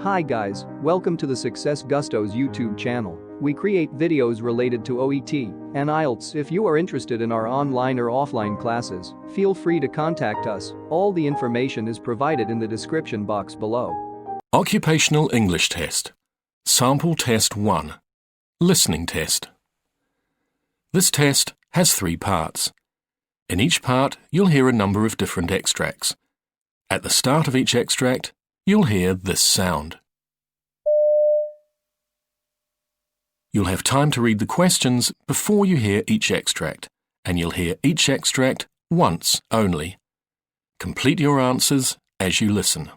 Hi guys, welcome to the Success Gusto's YouTube channel. We create videos related to OET and IELTS. If you are interested in our online or offline classes, feel free to contact us. All the information is provided in the description box below. Occupational English Test. Sample Test 1. Listening Test. This test has 3 parts. In each part, you'll hear a number of different extracts. At the start of each extract, you'll hear this sound. You'll have time to read the questions before you hear each extract, and you'll hear each extract once only. Complete your answers as you listen.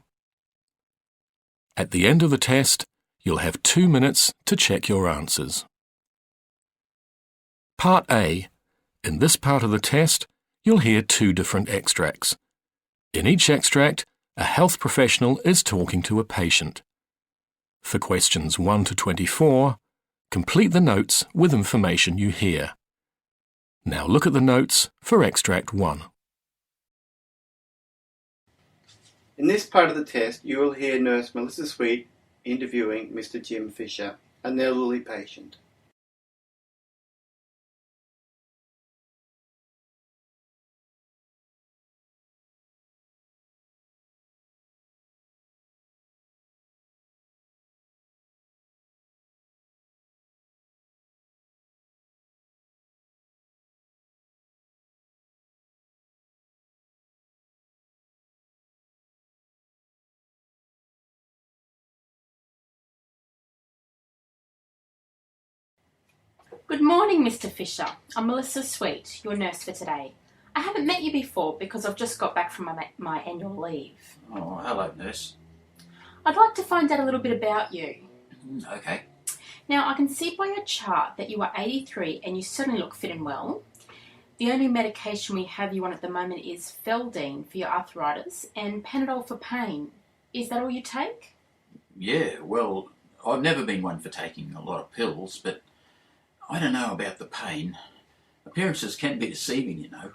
At the end of the test, you'll have 2 minutes to check your answers. Part A. In this part of the test, you'll hear 2 different extracts. In each extract, a health professional is talking to a patient. For questions 1 to 24, complete the notes with information you hear. Now look at the notes for extract 1. In this part of the test, you will hear Nurse Melissa Sweet interviewing Mr. Jim Fisher, an elderly patient. Good morning, Mr. Fisher. I'm Melissa Sweet, your nurse for today. I haven't met you before because I've just got back from my annual leave. Oh, hello, nurse. I'd like to find out a little bit about you. Okay. Now, I can see by your chart that you are 83 and you certainly look fit and well. The only medication we have you on at the moment is Feldene for your arthritis and Panadol for pain. Is that all you take? Yeah, well, I've never been one for taking a lot of pills, but I don't know about the pain. Appearances can be deceiving, you know.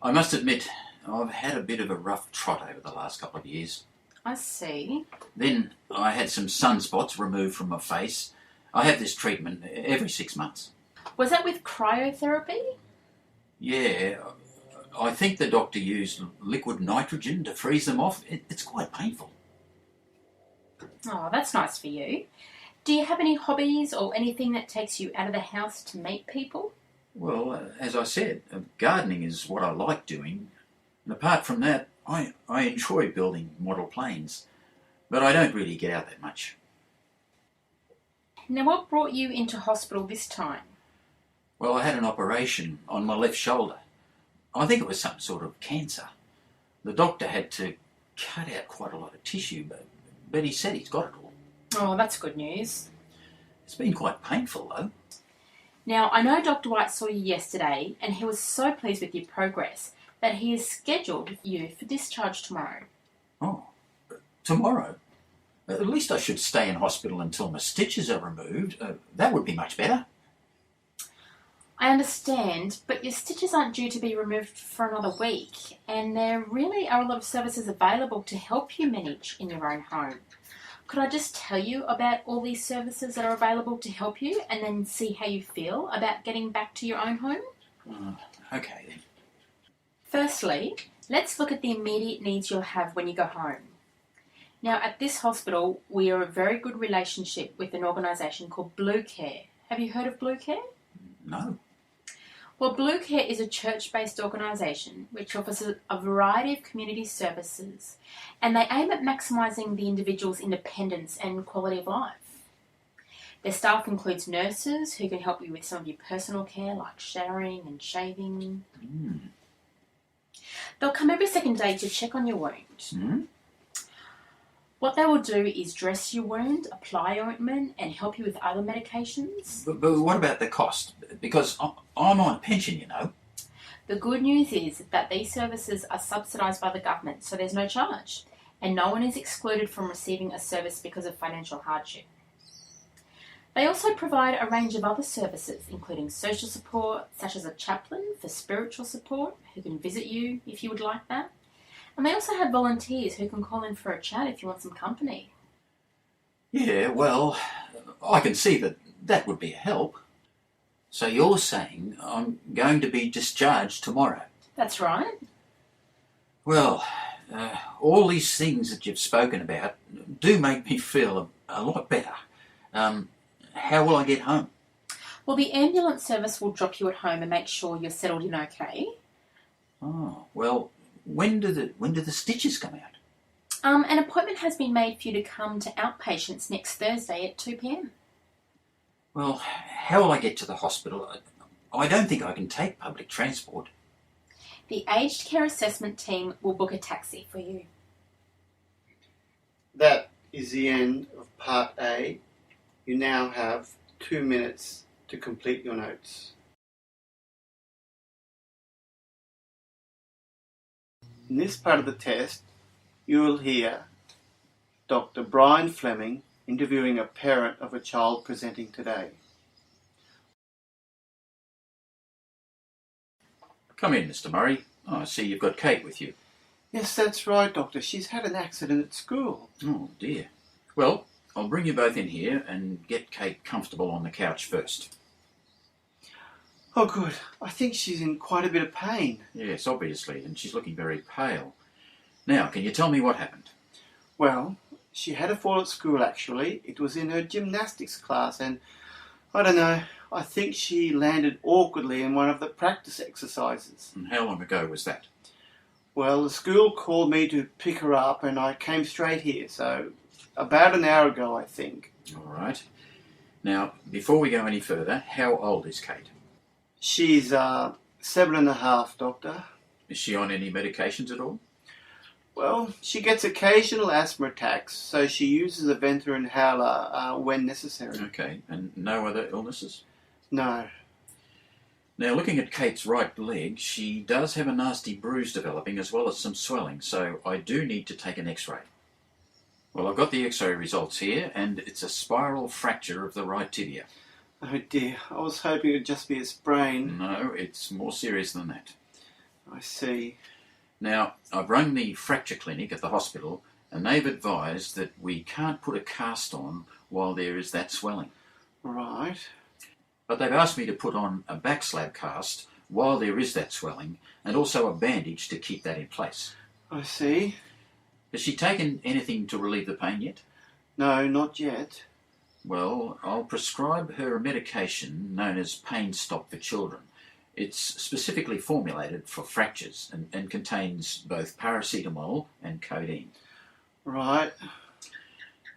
I must admit, I've had a bit of a rough trot over the last couple of years. I see. Then I had some sunspots removed from my face. I have this treatment every 6 months. Was that with cryotherapy? Yeah, I think the doctor used liquid nitrogen to freeze them off. It's quite painful. Oh, that's nice for you. Do you have any hobbies or anything that takes you out of the house to meet people? Well, as I said, gardening is what I like doing. And apart from that, I enjoy building model planes, but I don't really get out that much. Now, what brought you into hospital this time? Well, I had an operation on my left shoulder. I think it was some sort of cancer. The doctor had to cut out quite a lot of tissue, but he said he's got it all. Oh, that's good news. It's been quite painful, though. Now, I know Dr. White saw you yesterday and he was so pleased with your progress that he has scheduled you for discharge tomorrow. Oh, tomorrow? At least I should stay in hospital until my stitches are removed. That would be much better. I understand, but your stitches aren't due to be removed for another week, and there really are a lot of services available to help you manage in your own home. Could I just tell you about all these services that are available to help you and then see how you feel about getting back to your own home? Okay then. Firstly, let's look at the immediate needs you'll have when you go home. Now, at this hospital, we are a very good relationship with an organisation called Blue Care. Have you heard of Blue Care? No. Well, Blue Care is a church-based organisation which offers a variety of community services, and they aim at maximising the individual's independence and quality of life. Their staff includes nurses who can help you with some of your personal care like showering and shaving. They'll come every second day to check on your wound. What they will do is dress your wound, apply ointment, and help you with other medications. But what about the cost? Because I'm on a pension, you know. The good news is that these services are subsidised by the government, so there's no charge, and no one is excluded from receiving a service because of financial hardship. They also provide a range of other services, including social support, such as a chaplain for spiritual support, who can visit you if you would like that. And they also have volunteers who can call in for a chat if you want some company. Yeah, well, I can see that that would be a help. So you're saying I'm going to be discharged tomorrow? That's right. Well, all these things that you've spoken about do make me feel a lot better. How will I get home? Well, the ambulance service will drop you at home and make sure you're settled in okay. Oh, well, when do the stitches come out? An appointment has been made for you to come to outpatients next Thursday at 2 p.m. Well, how will I get to the hospital? I don't think I can take public transport. The aged care assessment team will book a taxi for you. That is the end of Part A. You now have 2 minutes to complete your notes. In this part of the test, you will hear Dr. Brian Fleming interviewing a parent of a child presenting today. Come in, Mr. Murray. Oh, I see you've got Kate with you. Yes, that's right, Doctor. She's had an accident at school. Oh, dear. Well, I'll bring you both in here and get Kate comfortable on the couch first. Oh, good. I think she's in quite a bit of pain. Yes, obviously, and she's looking very pale. Now, can you tell me what happened? Well, she had a fall at school, actually. It was in her gymnastics class, and I don't know, I think she landed awkwardly in one of the practice exercises. And how long ago was that? Well, the school called me to pick her up, and I came straight here, so about an hour ago, I think. All right. Now, before we go any further, how old is Kate? She's 7.5, Doctor. Is she on any medications at all? Well, she gets occasional asthma attacks, so she uses a venter inhaler when necessary. Okay, and no other illnesses? No. Now, looking at Kate's right leg, she does have a nasty bruise developing as well as some swelling, so I do need to take an x-ray. Well, I've got the x-ray results here, and it's a spiral fracture of the right tibia. Oh dear, I was hoping it would just be a sprain. No, it's more serious than that. I see. Now, I've rung the fracture clinic at the hospital, and they've advised that we can't put a cast on while there is that swelling. Right. But they've asked me to put on a back slab cast while there is that swelling, and also a bandage to keep that in place. I see. Has she taken anything to relieve the pain yet? No, not yet. Well, I'll prescribe her a medication known as Pain Stop for Children. It's specifically formulated for fractures and contains both paracetamol and codeine. Right.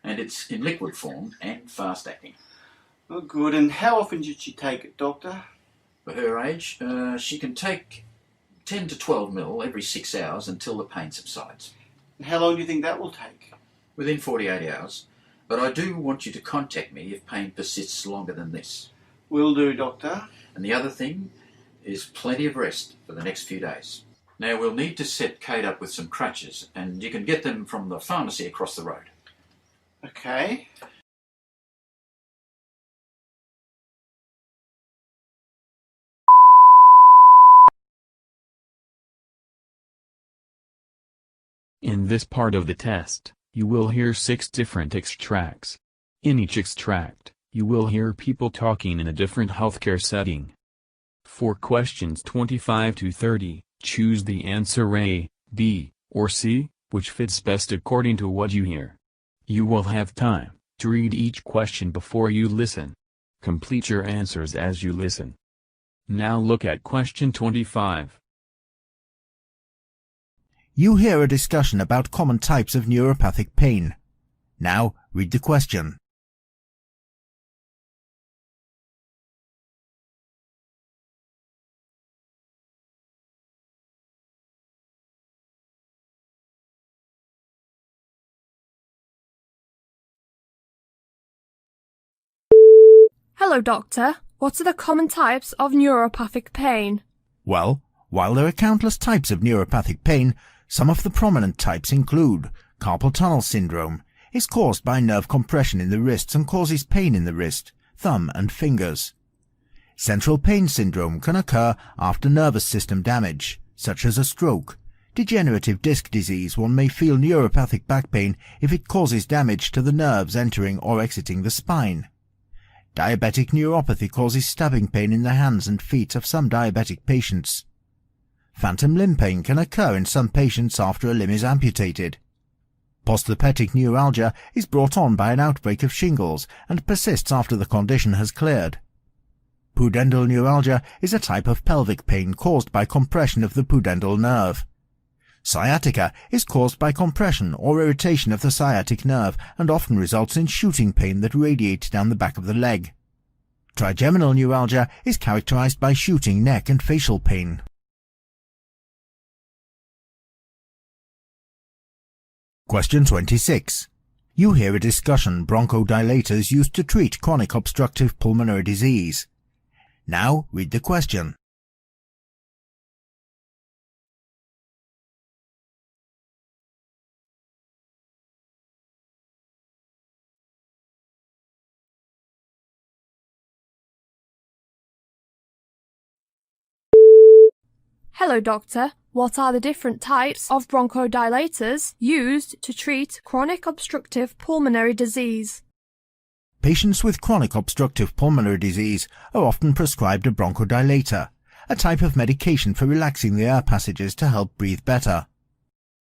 And it's in liquid form and fast-acting. Oh, good. And how often should she take it, Doctor? For her age, she can take 10 to 12 ml every 6 hours until the pain subsides. And how long do you think that will take? Within 48 hours. But I do want you to contact me if pain persists longer than this. Will do, Doctor. And the other thing is plenty of rest for the next few days. Now, we'll need to set Kate up with some crutches, and you can get them from the pharmacy across the road. Okay. In this part of the test, you will hear 6 different extracts. In each extract, you will hear people talking in a different healthcare setting. For questions 25 to 30, choose the answer A, B, or C, which fits best according to what you hear. You will have time to read each question before you listen. Complete your answers as you listen. Now look at question 25. You hear a discussion about common types of neuropathic pain. Now read the question. Hello, Doctor. What are the common types of neuropathic pain? Well, while there are countless types of neuropathic pain, some of the prominent types include carpal tunnel syndrome. It's caused by nerve compression in the wrists and causes pain in the wrist, thumb and fingers. Central pain syndrome can occur after nervous system damage, such as a stroke. degenerative disc disease, one may feel neuropathic back pain if it causes damage to the nerves entering or exiting the spine. Diabetic neuropathy causes stabbing pain in the hands and feet of some diabetic patients. Phantom limb pain can occur in some patients after a limb is amputated. Postherpetic neuralgia is brought on by an outbreak of shingles and persists after the condition has cleared. Pudendal neuralgia is a type of pelvic pain caused by compression of the pudendal nerve. Sciatica is caused by compression or irritation of the sciatic nerve and often results in shooting pain that radiates down the back of the leg. Trigeminal neuralgia is characterized by shooting neck and facial pain. Question 26. You hear a discussion bronchodilators used to treat chronic obstructive pulmonary disease. Now read the question. Hello, Doctor. What are the different types of bronchodilators used to treat chronic obstructive pulmonary disease? Patients with chronic obstructive pulmonary disease are often prescribed a bronchodilator, a type of medication for relaxing the air passages to help breathe better.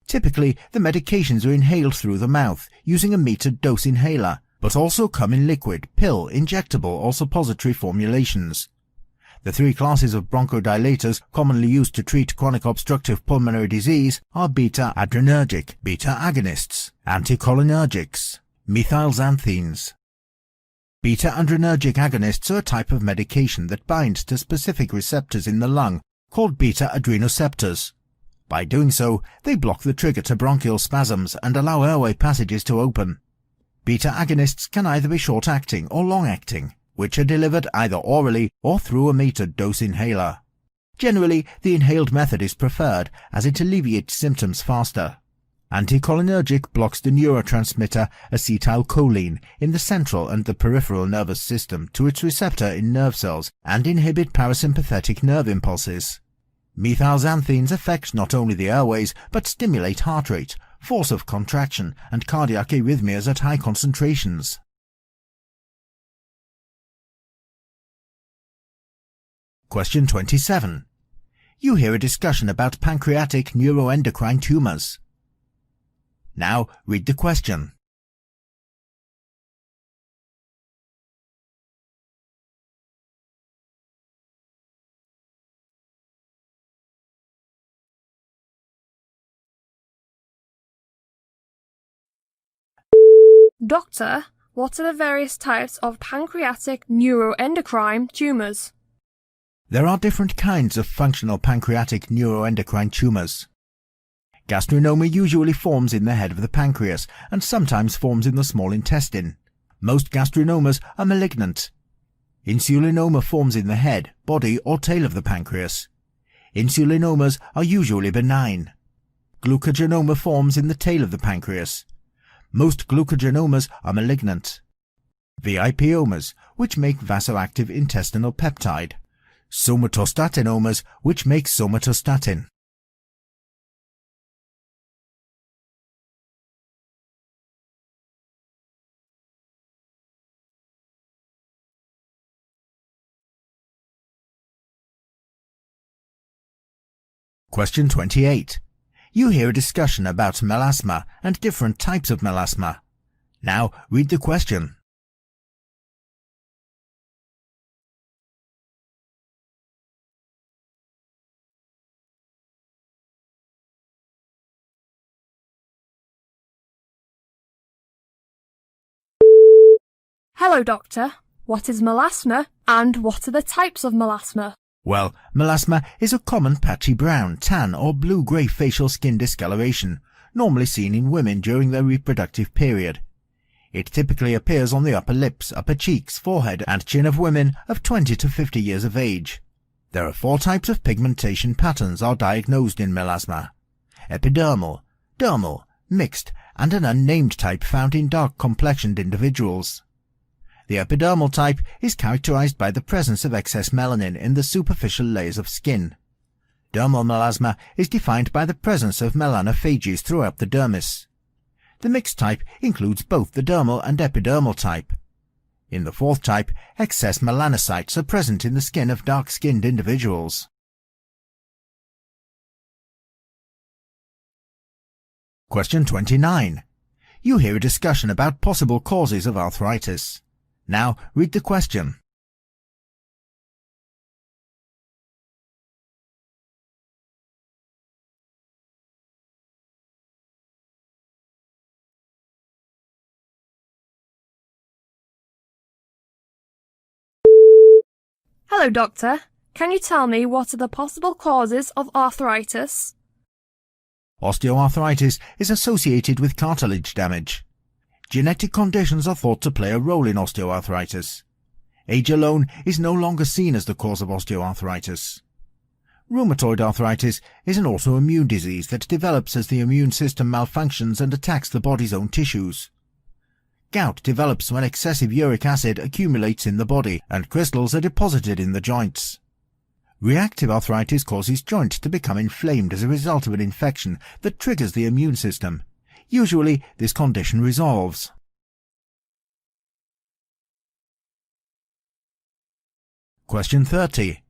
Typically, the medications are inhaled through the mouth using a metered dose inhaler, but also come in liquid, pill, injectable or suppository formulations. The three classes of bronchodilators commonly used to treat chronic obstructive pulmonary disease are beta-adrenergic, beta-agonists, anticholinergics, methylxanthines. Beta-adrenergic agonists are a type of medication that binds to specific receptors in the lung called beta-adrenoceptors. By doing so, they block the trigger to bronchial spasms and allow airway passages to open. Beta-agonists can either be short-acting or long-acting, which are delivered either orally or through a metered dose inhaler. Generally, the inhaled method is preferred as it alleviates symptoms faster. Anticholinergic blocks the neurotransmitter acetylcholine in the central and the peripheral nervous system to its receptor in nerve cells and inhibit parasympathetic nerve impulses. Methylxanthines affect not only the airways but stimulate heart rate, force of contraction, and cardiac arrhythmias at high concentrations. Question 27. You hear a discussion about pancreatic neuroendocrine tumors. Now read the question. Doctor, what are the various types of pancreatic neuroendocrine tumors? There are different kinds of functional pancreatic neuroendocrine tumors. Gastrinoma usually forms in the head of the pancreas and sometimes forms in the small intestine. Most gastrinomas are malignant. Insulinoma forms in the head, body or tail of the pancreas. Insulinomas are usually benign. Glucogenoma forms in the tail of the pancreas. Most glucogenomas are malignant. VIPomas, which make vasoactive intestinal peptide. Somatostatinomas, which make somatostatin. Question 28. You hear a discussion about melasma and different types of melasma. Now read the question. Hello, Doctor. What is melasma and what are the types of melasma? Well, melasma is a common patchy brown, tan or blue-grey facial skin discoloration, normally seen in women during their reproductive period. It typically appears on the upper lips, upper cheeks, forehead and chin of women of 20 to 50 years of age. There are 4 types of pigmentation patterns are diagnosed in melasma: epidermal, dermal, mixed and an unnamed type found in dark-complexioned individuals. The epidermal type is characterized by the presence of excess melanin in the superficial layers of skin. Dermal melasma is defined by the presence of melanophages throughout the dermis. The mixed type includes both the dermal and epidermal type. In the fourth type, excess melanocytes are present in the skin of dark-skinned individuals. Question 29. You hear a discussion about possible causes of arthritis. Now read the question. Hello, doctor. Can you tell me what are the possible causes of arthritis? Osteoarthritis is associated with cartilage damage. Genetic conditions are thought to play a role in osteoarthritis. Age alone is no longer seen as the cause of osteoarthritis. Rheumatoid arthritis is an autoimmune disease that develops as the immune system malfunctions and attacks the body's own tissues. Gout develops when excessive uric acid accumulates in the body and crystals are deposited in the joints. Reactive arthritis causes joints to become inflamed as a result of an infection that triggers the immune system. Usually, this condition resolves. Question 30.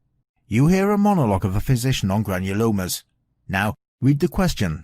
You hear a monologue of a physician on granulomas. Now, read the question.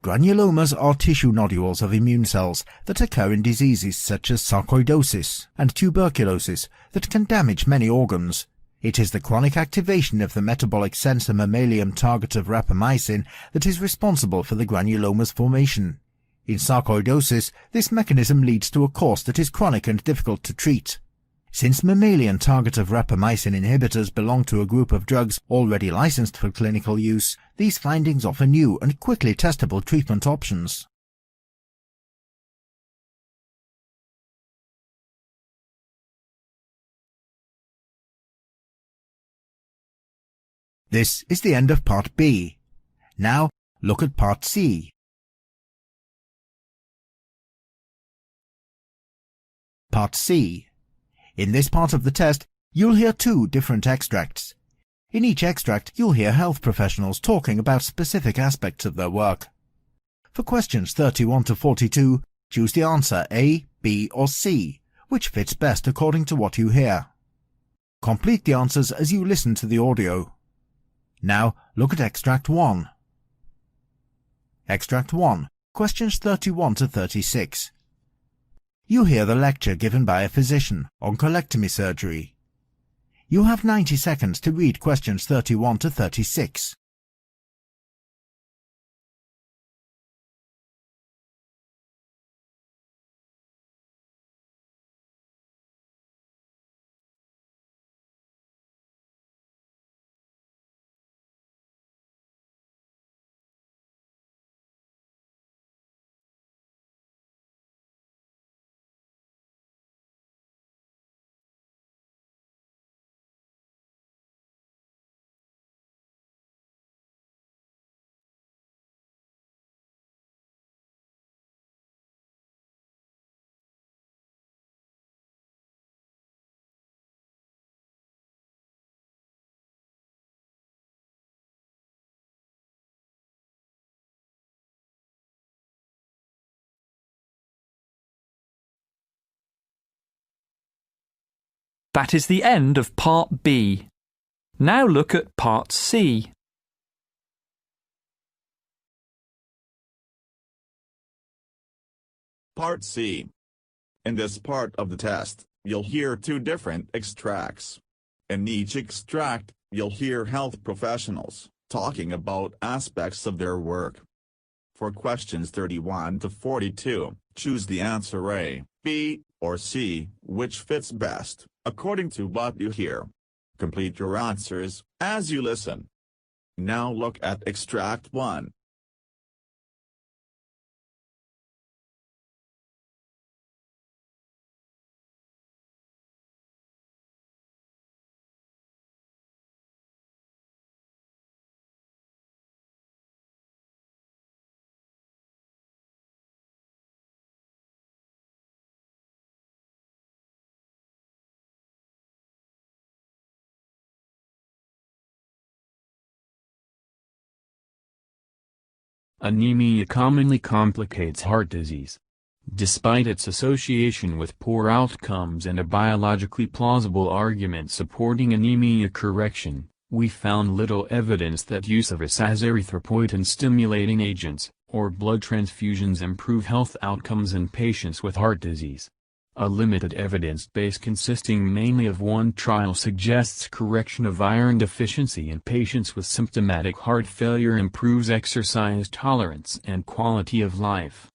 Granulomas are tissue nodules of immune cells that occur in diseases such as sarcoidosis and tuberculosis that can damage many organs. It is the chronic activation of the metabolic sensor mammalian target of rapamycin that is responsible for the granuloma's formation. In sarcoidosis, this mechanism leads to a course that is chronic and difficult to treat. Since mammalian target of rapamycin inhibitors belong to a group of drugs already licensed for clinical use, these findings offer new and quickly testable treatment options. This is the end of Part B. Now, look at Part C. Part C. In this part of the test, you'll hear two different extracts. In each extract, you'll hear health professionals talking about specific aspects of their work. For questions 31 to 42, choose the answer A, B or C, which fits best according to what you hear. Complete the answers as you listen to the audio. Now, look at Extract 1. Extract 1, questions 31 to 36. You hear the lecture given by a physician on colectomy surgery. You have 90 seconds to read questions 31 to 36. That is the end of Part B. Now look at Part C. Part C. In this part of the test, you'll hear two different extracts. In each extract, you'll hear health professionals talking about aspects of their work. For questions 31 to 42, choose the answer A, B, or C, which fits best, according to what you hear. Complete your answers as you listen. Now look at Extract 1. Anemia commonly complicates heart disease. Despite its association with poor outcomes and a biologically plausible argument supporting anemia correction, we found little evidence that use of ASAs erythropoietin-stimulating agents, or blood transfusions improve health outcomes in patients with heart disease. A limited evidence base consisting mainly of one trial suggests correction of iron deficiency in patients with symptomatic heart failure improves exercise tolerance and quality of life.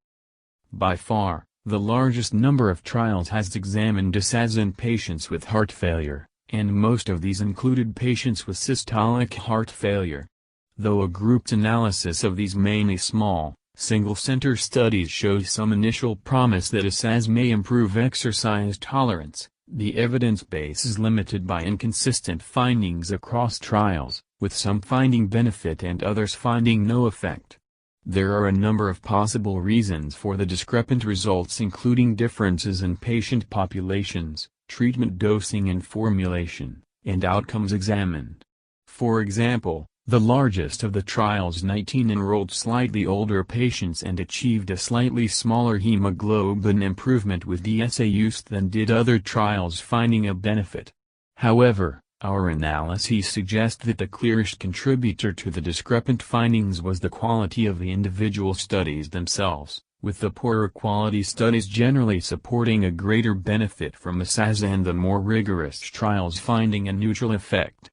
By far, the largest number of trials has examined ASAs in patients with heart failure, and most of these included patients with systolic heart failure. Though a grouped analysis of these mainly small, single-center studies shows some initial promise that ASAs may improve exercise tolerance, the evidence base is limited by inconsistent findings across trials, with some finding benefit and others finding no effect. There are a number of possible reasons for the discrepant results, including differences in patient populations, treatment dosing and formulation, and outcomes examined. For example, the largest of the trials 19 enrolled slightly older patients and achieved a slightly smaller hemoglobin improvement with DSA use than did other trials finding a benefit. However, our analyses suggest that the clearest contributor to the discrepant findings was the quality of the individual studies themselves, with the poorer quality studies generally supporting a greater benefit from ASAs and the more rigorous trials finding a neutral effect.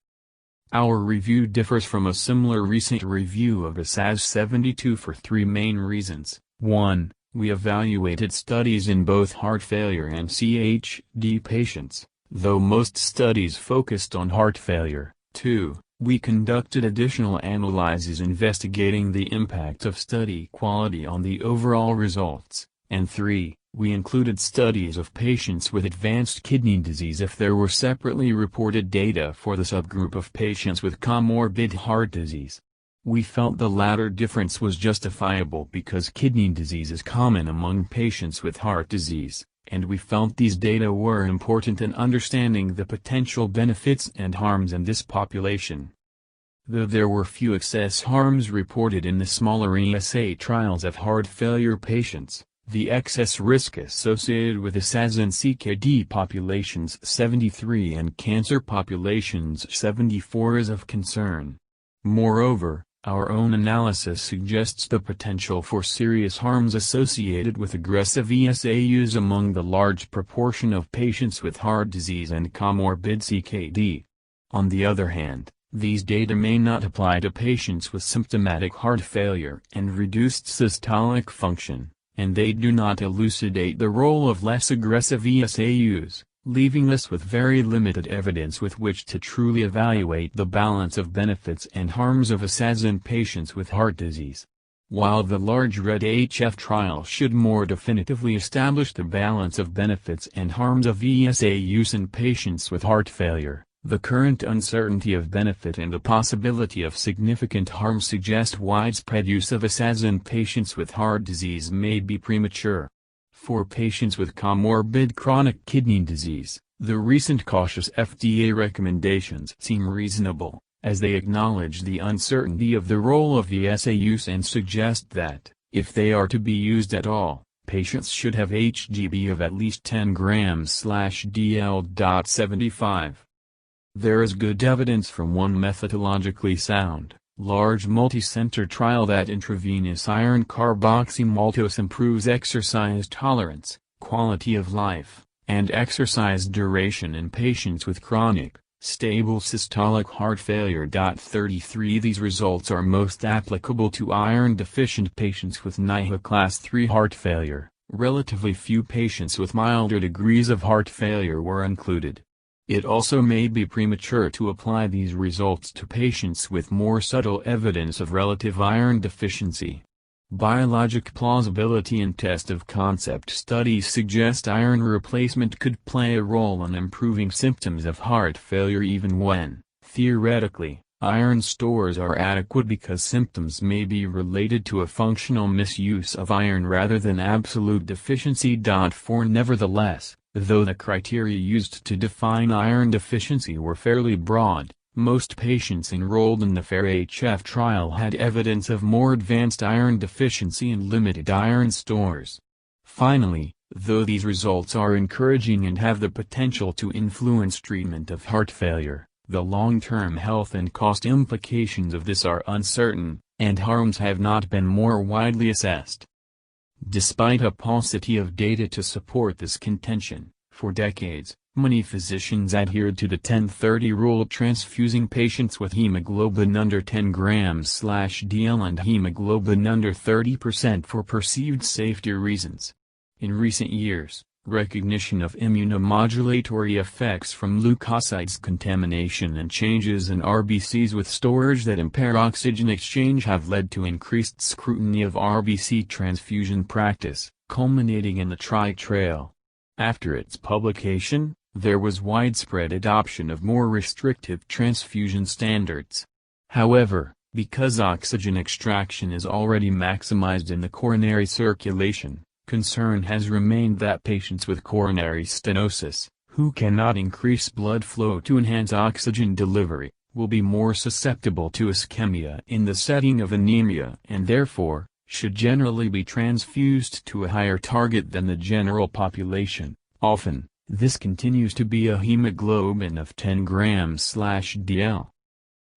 Our review differs from a similar recent review of ASAs 72 for three main reasons. 1. We evaluated studies in both heart failure and CHD patients, though most studies focused on heart failure. 2. We conducted additional analyses investigating the impact of study quality on the overall results. And 3. We included studies of patients with advanced kidney disease if there were separately reported data for the subgroup of patients with comorbid heart disease. We felt the latter difference was justifiable because kidney disease is common among patients with heart disease, and we felt these data were important in understanding the potential benefits and harms in this population. Though there were few excess harms reported in the smaller ESA trials of heart failure patients, the excess risk associated with ASAs in CKD populations 73 and cancer populations 74 is of concern. Moreover, our own analysis suggests the potential for serious harms associated with aggressive ESA use among the large proportion of patients with heart disease and comorbid CKD. On the other hand, these data may not apply to patients with symptomatic heart failure and reduced systolic function, and they do not elucidate the role of less aggressive ESA use, leaving us with very limited evidence with which to truly evaluate the balance of benefits and harms of ASAs in patients with heart disease. While the large RED-HF trial should more definitively establish the balance of benefits and harms of ESA use in patients with heart failure, the current uncertainty of benefit and the possibility of significant harm suggest widespread use of ASAs in patients with heart disease may be premature. For patients with comorbid chronic kidney disease, the recent cautious FDA recommendations seem reasonable, as they acknowledge the uncertainty of the role of the ESA use and suggest that, if they are to be used at all, patients should have HGB of at least 10 grams/dL.75. There is good evidence from one methodologically sound, large multi-center trial that intravenous iron carboxymaltose improves exercise tolerance, quality of life, and exercise duration in patients with chronic, stable systolic heart failure. 33 These results are most applicable to iron-deficient patients with NIHA Class 3 heart failure. Relatively few patients with milder degrees of heart failure were included. It also may be premature to apply these results to patients with more subtle evidence of relative iron deficiency. Biologic plausibility and test of concept studies suggest iron replacement could play a role in improving symptoms of heart failure even when, theoretically, iron stores are adequate because symptoms may be related to a functional misuse of iron rather than absolute deficiency. Nevertheless, though the criteria used to define iron deficiency were fairly broad, Most patients enrolled in the FAIR-HF trial had evidence of more advanced iron deficiency and limited iron stores. Finally, though these results are encouraging and have the potential to influence treatment of heart failure, the long-term health and cost implications of this are uncertain, and harms have not been more widely assessed. Despite a paucity of data to support this contention, for decades, many physicians adhered to the 10-30 rule, transfusing patients with hemoglobin under 10 grams/dl and hemoglobin under 30% for perceived safety reasons. In recent years, recognition of immunomodulatory effects from leukocytes contamination and changes in RBCs with storage that impair oxygen exchange have led to increased scrutiny of RBC transfusion practice, culminating in the TRI-trial. After its publication, there was widespread adoption of more restrictive transfusion standards. However, because oxygen extraction is already maximized in the coronary circulation, concern has remained that patients with coronary stenosis, who cannot increase blood flow to enhance oxygen delivery, will be more susceptible to ischemia in the setting of anemia and therefore, should generally be transfused to a higher target than the general population. Often, this continues to be a hemoglobin of 10 grams/dl.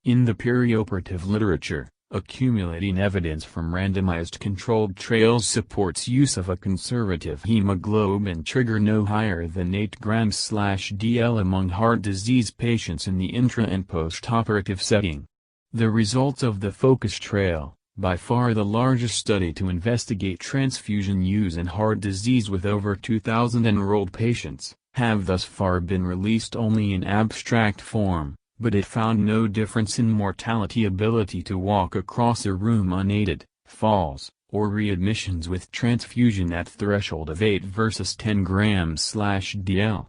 In the perioperative literature, accumulating evidence from randomized controlled trials supports use of a conservative hemoglobin trigger no higher than 8 grams/dl among heart disease patients in the intra and postoperative setting. The results of the FOCUS trial, by far the largest study to investigate transfusion use in heart disease with over 2,000 enrolled patients, have thus far been released only in abstract form, but it found no difference in mortality, ability to walk across a room unaided, falls, or readmissions with transfusion at threshold of 8 versus 10 grams/dl.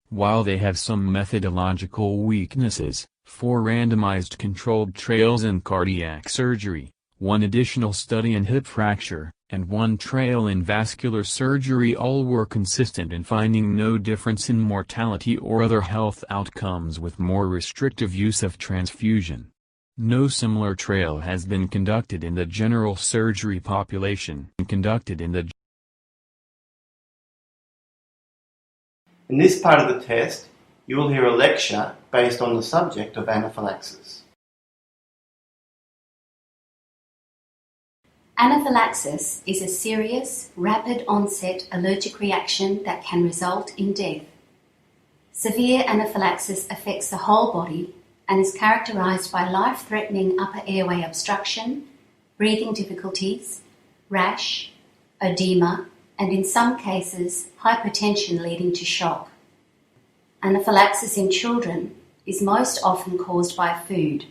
While they have some methodological weaknesses, 4 randomized controlled trials in cardiac surgery, 1 additional study in hip fracture, and 1 trial in vascular surgery all were consistent in finding no difference in mortality or other health outcomes with more restrictive use of transfusion. No similar trial has been conducted in the general surgery population. In this part of the test, you will hear a lecture based on the subject of anaphylaxis. Anaphylaxis is a serious, rapid-onset allergic reaction that can result in death. Severe anaphylaxis affects the whole body and is characterized by life-threatening upper airway obstruction, breathing difficulties, rash, edema, and in some cases, hypotension leading to shock. Anaphylaxis in children is most often caused by food,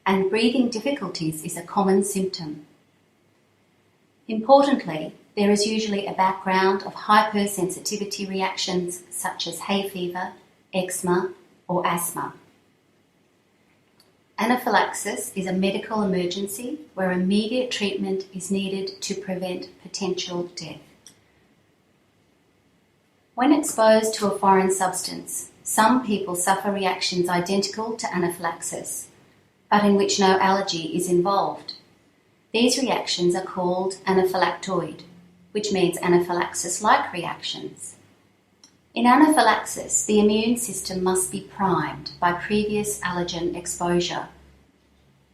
and breathing difficulties is a common symptom. Importantly, there is usually a background of hypersensitivity reactions such as hay fever, eczema, or asthma. Anaphylaxis is a medical emergency where immediate treatment is needed to prevent potential death. When exposed to a foreign substance, some people suffer reactions identical to anaphylaxis, but in which no allergy is involved. These reactions are called anaphylactoid, which means anaphylaxis-like reactions. In anaphylaxis, the immune system must be primed by previous allergen exposure.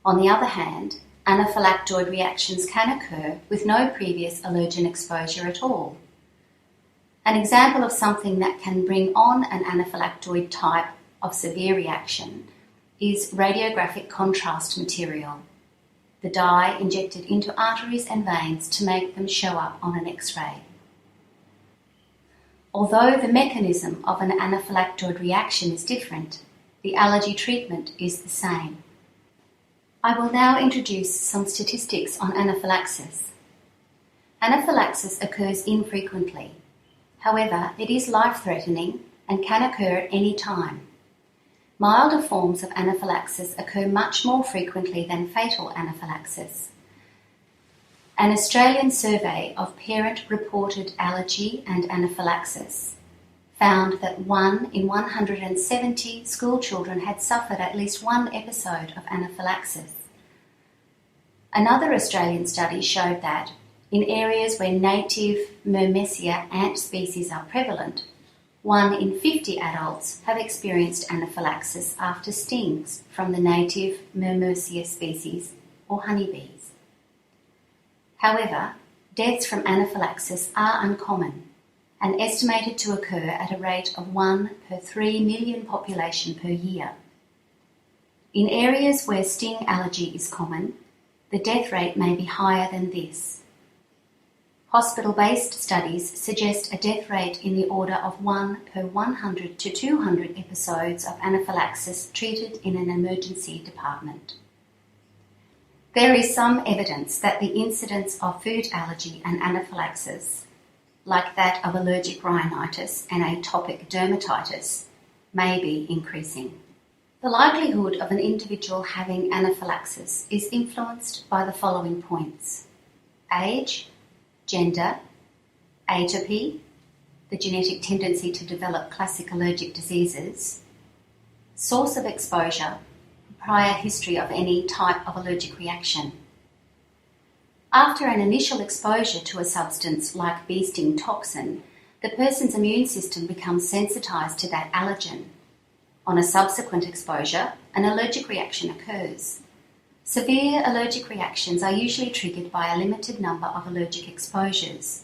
On the other hand, anaphylactoid reactions can occur with no previous allergen exposure at all. An example of something that can bring on an anaphylactoid type of severe reaction is radiographic contrast material, the dye injected into arteries and veins to make them show up on an X-ray. Although the mechanism of an anaphylactoid reaction is different, the allergy treatment is the same. I will now introduce some statistics on anaphylaxis. Anaphylaxis occurs infrequently. However, it is life-threatening and can occur at any time. Milder forms of anaphylaxis occur much more frequently than fatal anaphylaxis. An Australian survey of parent-reported allergy and anaphylaxis found that 1 in 170 school children had suffered at least one episode of anaphylaxis. Another Australian study showed that in areas where native Myrmecia ant species are prevalent, 1 in 50 adults have experienced anaphylaxis after stings from the native Myrmecia species or honeybees. However, deaths from anaphylaxis are uncommon and estimated to occur at a rate of 1 per 3 million population per year. In areas where sting allergy is common, the death rate may be higher than this. Hospital-based studies suggest a death rate in the order of 1 per 100 to 200 episodes of anaphylaxis treated in an emergency department. There is some evidence that the incidence of food allergy and anaphylaxis, like that of allergic rhinitis and atopic dermatitis, may be increasing. The likelihood of an individual having anaphylaxis is influenced by the following points: age, gender, atopy, the genetic tendency to develop classic allergic diseases, source of exposure, prior history of any type of allergic reaction. After an initial exposure to a substance like bee sting toxin, the person's immune system becomes sensitized to that allergen. On a subsequent exposure, an allergic reaction occurs. Severe allergic reactions are usually triggered by a limited number of allergic exposures.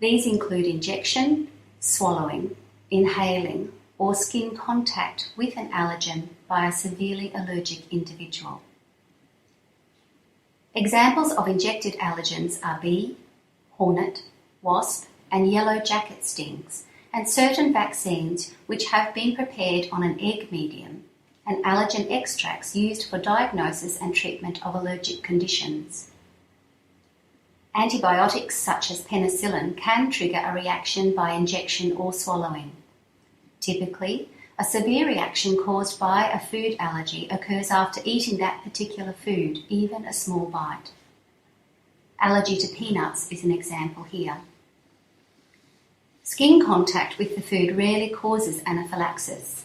These include injection, swallowing, inhaling, or skin contact with an allergen by a severely allergic individual. Examples of injected allergens are bee, hornet, wasp, and yellow jacket stings, and certain vaccines which have been prepared on an egg medium, and allergen extracts used for diagnosis and treatment of allergic conditions. Antibiotics such as penicillin can trigger a reaction by injection or swallowing. Typically, a severe reaction caused by a food allergy occurs after eating that particular food, even a small bite. Allergy to peanuts is an example here. Skin contact with the food rarely causes anaphylaxis.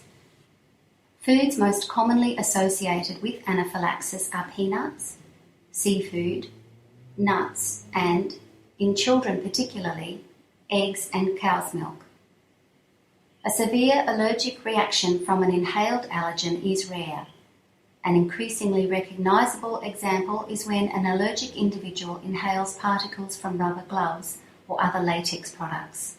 Foods most commonly associated with anaphylaxis are peanuts, seafood, nuts, and, in children particularly, eggs and cow's milk. A severe allergic reaction from an inhaled allergen is rare. An increasingly recognisable example is when an allergic individual inhales particles from rubber gloves or other latex products.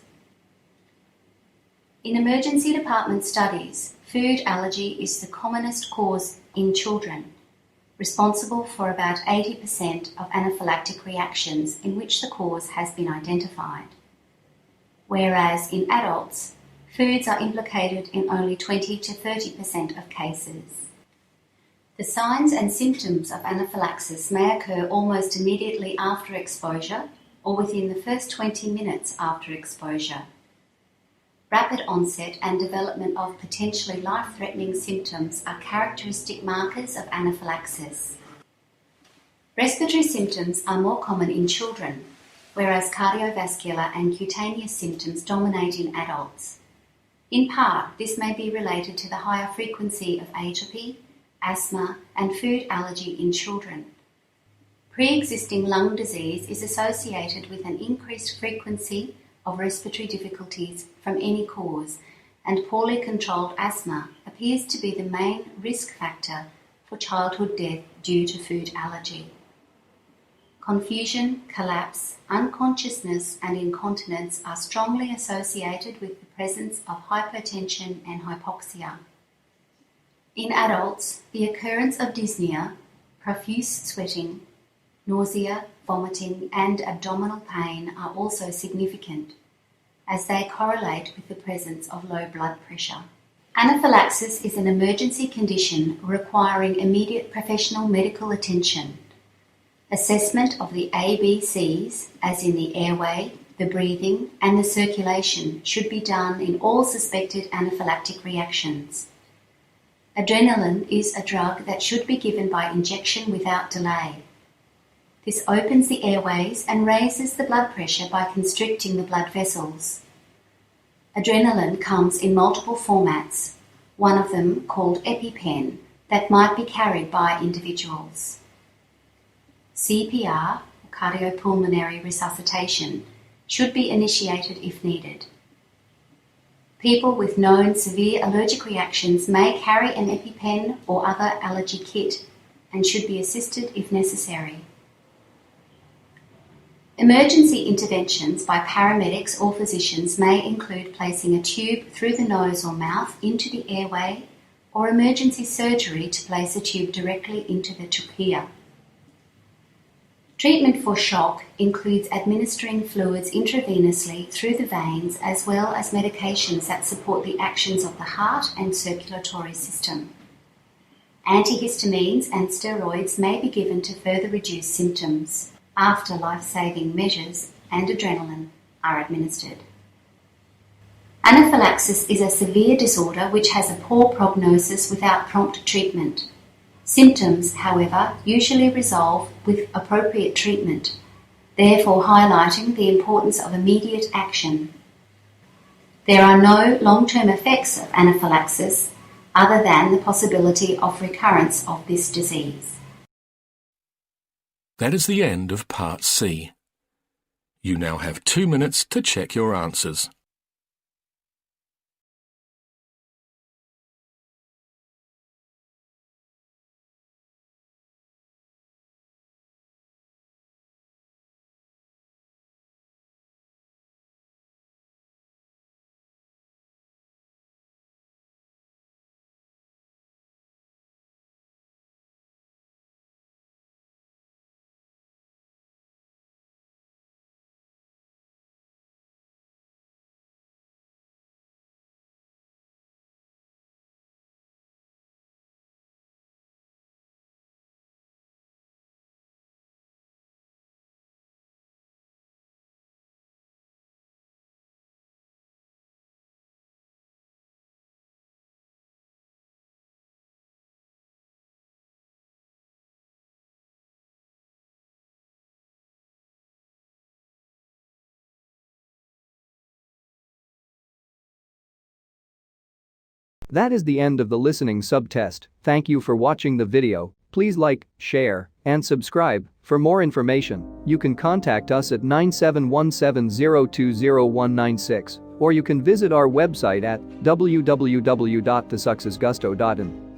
In emergency department studies, food allergy is the commonest cause in children, responsible for about 80% of anaphylactic reactions in which the cause has been identified. Whereas in adults, foods are implicated in only 20 to 30% of cases. The signs and symptoms of anaphylaxis may occur almost immediately after exposure or within the first 20 minutes after exposure. Rapid onset and development of potentially life-threatening symptoms are characteristic markers of anaphylaxis. Respiratory symptoms are more common in children, whereas cardiovascular and cutaneous symptoms dominate in adults. In part, this may be related to the higher frequency of atopy, asthma, and food allergy in children. Pre-existing lung disease is associated with an increased frequency of respiratory difficulties from any cause, and poorly controlled asthma appears to be the main risk factor for childhood death due to food allergy. Confusion, collapse, unconsciousness, and incontinence are strongly associated with the presence of hypertension and hypoxia. In adults, the occurrence of dyspnea, profuse sweating, nausea, vomiting, and abdominal pain are also significant, as they correlate with the presence of low blood pressure. Anaphylaxis is an emergency condition requiring immediate professional medical attention. Assessment of the ABCs, as in the airway, the breathing, and the circulation, should be done in all suspected anaphylactic reactions. Adrenaline is a drug that should be given by injection without delay. This opens the airways and raises the blood pressure by constricting the blood vessels. Adrenaline comes in multiple formats, one of them called EpiPen, that might be carried by individuals. CPR, cardiopulmonary resuscitation, should be initiated if needed. People with known severe allergic reactions may carry an EpiPen or other allergy kit and should be assisted if necessary. Emergency interventions by paramedics or physicians may include placing a tube through the nose or mouth into the airway, or emergency surgery to place a tube directly into the trachea. Treatment for shock includes administering fluids intravenously through the veins, as well as medications that support the actions of the heart and circulatory system. Antihistamines and steroids may be given to further reduce symptoms after life-saving measures and adrenaline are administered. Anaphylaxis is a severe disorder which has a poor prognosis without prompt treatment. Symptoms, however, usually resolve with appropriate treatment, therefore highlighting the importance of immediate action. There are no long-term effects of anaphylaxis other than the possibility of recurrence of this disease. That is the end of Part C. You now have 2 minutes to check your answers. That is the end of the listening subtest. Thank you for watching the video. Please like, share, and subscribe. For more information, you can contact us at 9717020196, or you can visit our website at www.thesuccessgusto.in.